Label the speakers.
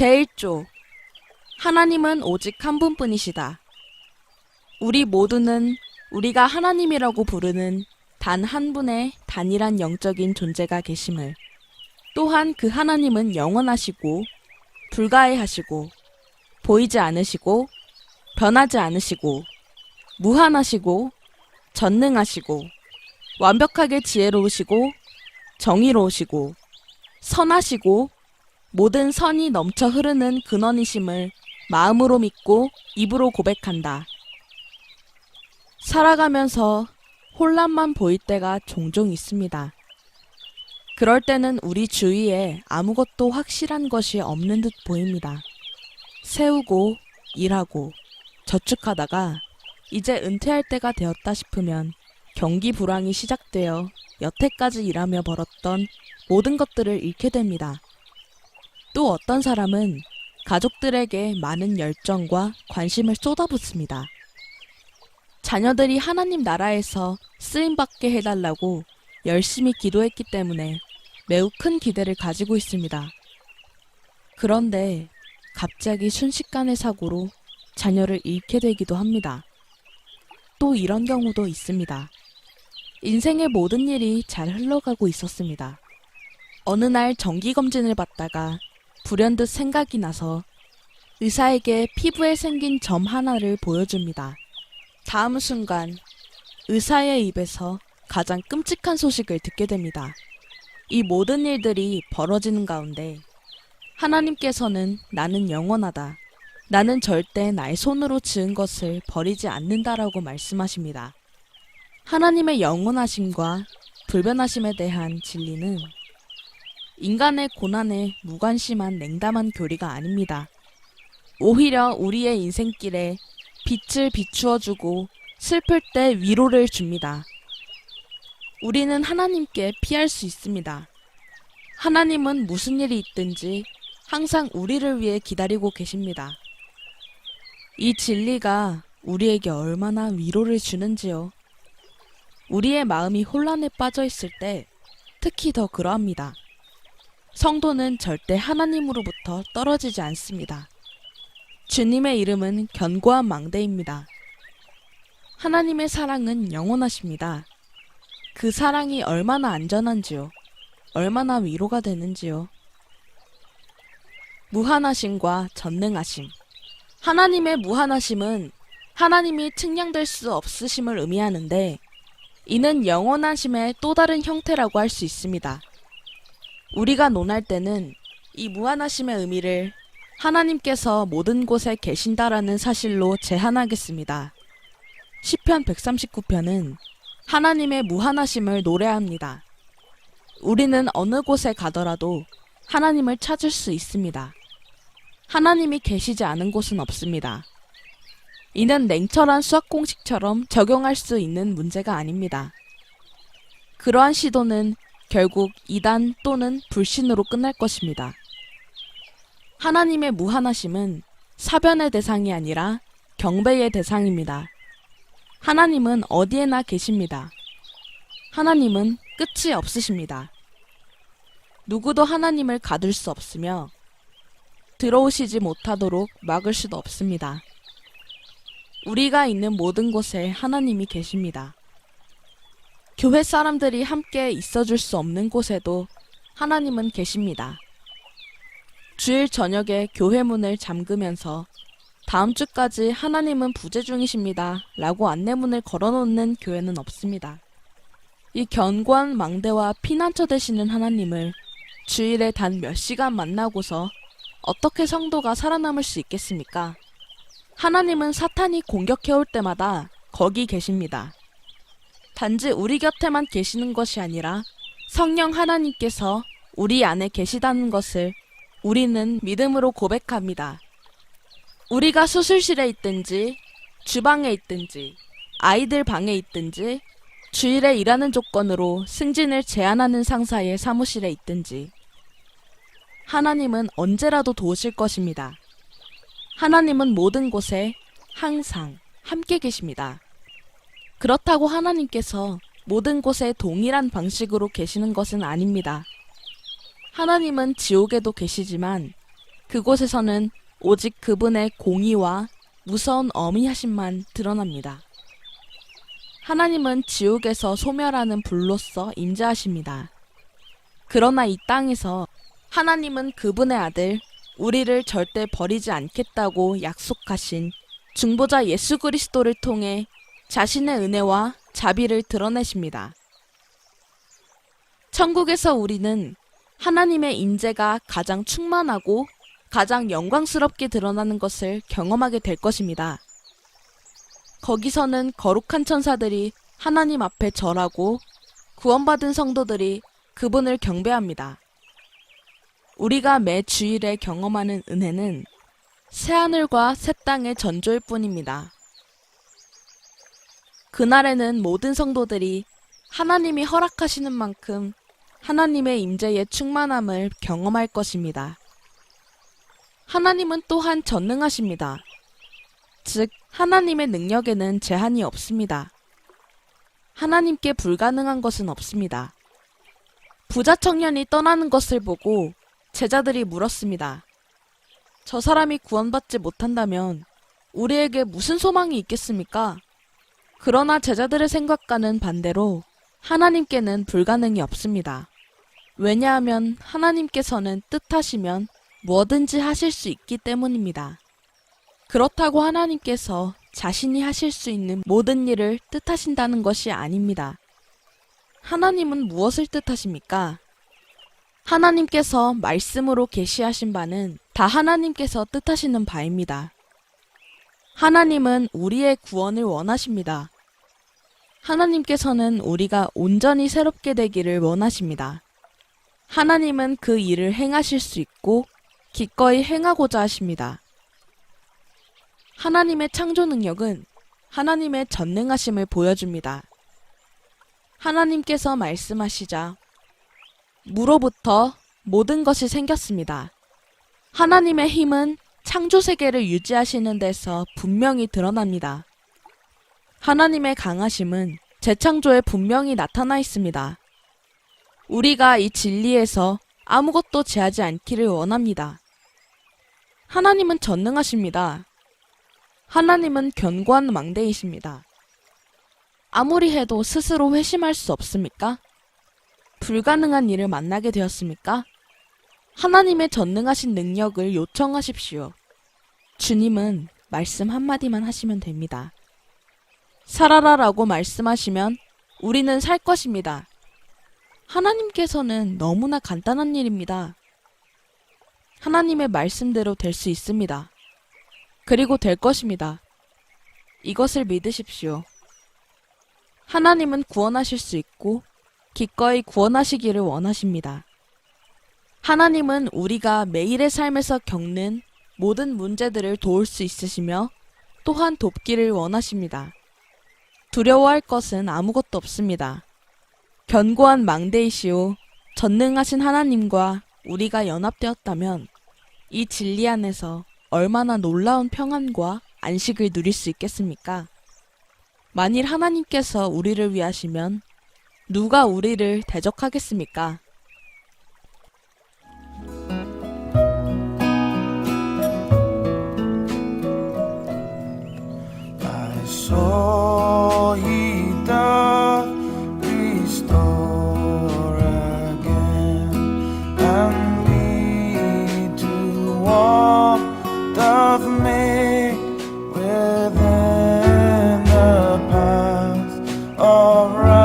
Speaker 1: 제1조 하나님은 오직 한 분뿐이시다. 우리 모두는 우리가 하나님이라고 부르는 단 한 분의 단일한 영적인 존재가 계심을, 또한 그 하나님은 영원하시고 불가해하시고 보이지 않으시고 변하지 않으시고 무한하시고 전능하시고 완벽하게 지혜로우시고 정의로우시고 선하시고 모든 선이 넘쳐 흐르는 근원이심을 마음으로 믿고 입으로 고백한다. 살아가면서 혼란만 보일 때가 종종 있습니다. 그럴 때는 우리 주위에 아무것도 확실한 것이 없는 듯 보입니다. 세우고 일하고 저축하다가 이제 은퇴할 때가 되었다 싶으면 경기 불황이 시작되어 여태까지 일하며 벌었던 모든 것들을 잃게 됩니다. 또 어떤 사람은 가족들에게 많은 열정과 관심을 쏟아붓습니다. 자녀들이 하나님 나라에서 쓰임받게 해달라고 열심히 기도했기 때문에 매우 큰 기대를 가지고 있습니다. 그런데 갑자기 순식간의 사고로 자녀를 잃게 되기도 합니다. 또 이런 경우도 있습니다. 인생의 모든 일이 잘 흘러가고 있었습니다. 어느 날 정기검진을 받다가 불현듯 생각이 나서 의사에게 피부에 생긴 점 하나를 보여줍니다. 다음 순간 의사의 입에서 가장 끔찍한 소식을 듣게 됩니다. 이 모든 일들이 벌어지는 가운데 하나님께서는 나는 영원하다. 나는 절대 나의 손으로 지은 것을 버리지 않는다라고 말씀하십니다. 하나님의 영원하심과 불변하심에 대한 진리는 인간의 고난에 무관심한 냉담한 교리가 아닙니다. 오히려 우리의 인생길에 빛을 비추어주고 슬플 때 위로를 줍니다. 우리는 하나님께 피할 수 있습니다. 하나님은 무슨 일이 있든지 항상 우리를 위해 기다리고 계십니다. 이 진리가 우리에게 얼마나 위로를 주는지요. 우리의 마음이 혼란에 빠져 있을 때 특히 더 그러합니다. 성도는 절대 하나님으로부터 떨어지지 않습니다. 주님의 이름은 견고한 망대입니다. 하나님의 사랑은 영원하십니다. 그 사랑이 얼마나 안전한지요. 얼마나 위로가 되는지요. 무한하심과 전능하심. 하나님의 무한하심은 하나님이 측량될 수 없으심을 의미하는데, 이는 영원하심의 또 다른 형태라고 할 수 있습니다. 우리가 논할 때는 이 무한하심의 의미를 하나님께서 모든 곳에 계신다라는 사실로 제한하겠습니다. 시편 139편은 하나님의 무한하심을 노래합니다. 우리는 어느 곳에 가더라도 하나님을 찾을 수 있습니다. 하나님이 계시지 않은 곳은 없습니다. 이는 냉철한 수학 공식처럼 적용할 수 있는 문제가 아닙니다. 그러한 시도는 결국 이단 또는 불신으로 끝날 것입니다. 하나님의 무한하심은 사변의 대상이 아니라 경배의 대상입니다. 하나님은 어디에나 계십니다. 하나님은 끝이 없으십니다. 누구도 하나님을 가둘 수 없으며 들어오시지 못하도록 막을 수도 없습니다. 우리가 있는 모든 곳에 하나님이 계십니다. 교회 사람들이 함께 있어줄 수 없는 곳에도 하나님은 계십니다. 주일 저녁에 교회 문을 잠그면서 다음 주까지 하나님은 부재 중이십니다 라고 안내문을 걸어놓는 교회는 없습니다. 이 견고한 망대와 피난처 되시는 하나님을 주일에 단 몇 시간 만나고서 어떻게 성도가 살아남을 수 있겠습니까? 하나님은 사탄이 공격해올 때마다 거기 계십니다. 단지 우리 곁에만 계시는 것이 아니라 성령 하나님께서 우리 안에 계시다는 것을 우리는 믿음으로 고백합니다. 우리가 수술실에 있든지 주방에 있든지 아이들 방에 있든지 주일에 일하는 조건으로 승진을 제한하는 상사의 사무실에 있든지 하나님은 언제라도 도우실 것입니다. 하나님은 모든 곳에 항상 함께 계십니다. 그렇다고 하나님께서 모든 곳에 동일한 방식으로 계시는 것은 아닙니다. 하나님은 지옥에도 계시지만 그곳에서는 오직 그분의 공의와 무서운 어미하심만 드러납니다. 하나님은 지옥에서 소멸하는 불로서 임재하십니다. 그러나 이 땅에서 하나님은 그분의 아들, 우리를 절대 버리지 않겠다고 약속하신 중보자 예수 그리스도를 통해 자신의 은혜와 자비를 드러내십니다. 천국에서 우리는 하나님의 임재가 가장 충만하고 가장 영광스럽게 드러나는 것을 경험하게 될 것입니다. 거기서는 거룩한 천사들이 하나님 앞에 절하고 구원받은 성도들이 그분을 경배합니다. 우리가 매 주일에 경험하는 은혜는 새하늘과 새 땅의 전조일 뿐입니다. 그날에는 모든 성도들이 하나님이 허락하시는 만큼 하나님의 임재의 충만함을 경험할 것입니다. 하나님은 또한 전능하십니다. 즉, 하나님의 능력에는 제한이 없습니다. 하나님께 불가능한 것은 없습니다. 부자 청년이 떠나는 것을 보고 제자들이 물었습니다. 저 사람이 구원받지 못한다면 우리에게 무슨 소망이 있겠습니까? 그러나 제자들의 생각과는 반대로 하나님께는 불가능이 없습니다. 왜냐하면 하나님께서는 뜻하시면 뭐든지 하실 수 있기 때문입니다. 그렇다고 하나님께서 자신이 하실 수 있는 모든 일을 뜻하신다는 것이 아닙니다. 하나님은 무엇을 뜻하십니까? 하나님께서 말씀으로 계시하신 바는 다 하나님께서 뜻하시는 바입니다. 하나님은 우리의 구원을 원하십니다. 하나님께서는 우리가 온전히 새롭게 되기를 원하십니다. 하나님은 그 일을 행하실 수 있고 기꺼이 행하고자 하십니다. 하나님의 창조 능력은 하나님의 전능하심을 보여줍니다. 하나님께서 말씀하시자 무로부터 모든 것이 생겼습니다. 하나님의 힘은 창조 세계를 유지하시는 데서 분명히 드러납니다. 하나님의 강하심은 재창조에 분명히 나타나 있습니다. 우리가 이 진리에서 아무것도 제하지 않기를 원합니다. 하나님은 전능하십니다. 하나님은 견고한 망대이십니다. 아무리 해도 스스로 회심할 수 없습니까? 불가능한 일을 만나게 되었습니까? 하나님의 전능하신 능력을 요청하십시오. 주님은 말씀 한마디만 하시면 됩니다. 살아라라고 말씀하시면 우리는 살 것입니다. 하나님께서는 너무나 간단한 일입니다. 하나님의 말씀대로 될 수 있습니다. 그리고 될 것입니다. 이것을 믿으십시오. 하나님은 구원하실 수 있고 기꺼이 구원하시기를 원하십니다. 하나님은 우리가 매일의 삶에서 겪는 모든 문제들을 도울 수 있으시며 또한 돕기를 원하십니다. 두려워할 것은 아무것도 없습니다. 견고한 망대이시오 전능하신 하나님과 우리가 연합되었다면 이 진리 안에서 얼마나 놀라운 평안과 안식을 누릴 수 있겠습니까? 만일 하나님께서 우리를 위하시면 누가 우리를 대적하겠습니까?
Speaker 2: I saw he doth restore again, and me to walk doth make within the path of right.